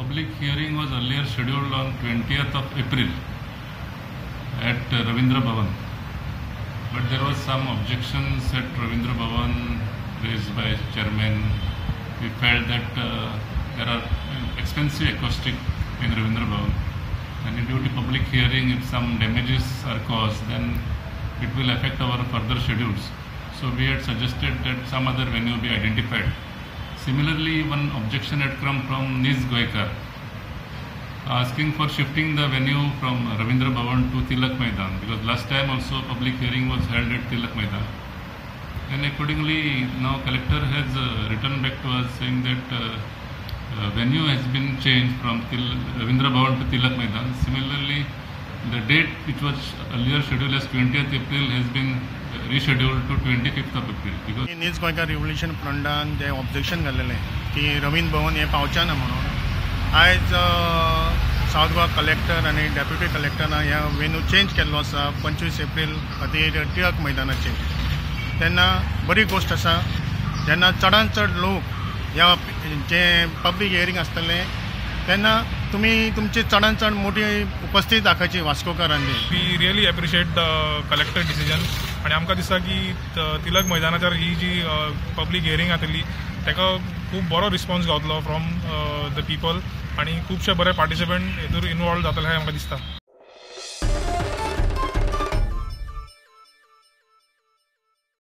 public hearing was earlier scheduled on 20th of April at Ravindra Bhavan, but there was some objections at Ravindra Bhavan raised by chairman. We felt that there are expensive acoustic in Ravindra Bhavan, and due to public hearing, if some damages are caused, then it will affect our further schedules. So we had suggested that some other venue be identified. Similarly, one objection had come from Nis Goikar, asking for shifting the venue from Ravindra Bhavan to Tilak Maidan, because last time also public hearing was held at Tilak Maidan. And accordingly, now collector has written back to us saying that venue has been changed from Ravindra Bhavan to Tilak Maidan. Similarly, the date which was earlier scheduled as 20th April has been rescheduled to 25th of April. Because नीज गोंयकार revolution फ्रंटान जे objection घाल्लेलें की रवींद्र भवन हे पावचे ना म्हणून आयज south Goa collector आनी deputy कलेक्टरान ह्या venue change केल्लो आसा 25 एप्रील खातीर टिळक मैदानाचेर. तेन्ना बरी गोश्ट आसा. जेन्ना चडांत चड लोक ह्या जे पब्लीक हियरींग आसतलें तेन्ना तुमी तुमची चडांत चड मोठी उपस्थिती दाखोवची वास्कोकारांनी. We really appreciate the collector decision आनी आमकां दिसता की तिलक मैदानाचेर ही जी पब्लीक हियरींग जातली ताका खूब बरो रिस्पॉन्स गावतलो फ्रॉम द पीपल आनी खुबशे बरे पार्टिसिपंट हेतूर इनवॉल्व जातले अशें आमकां दिसता.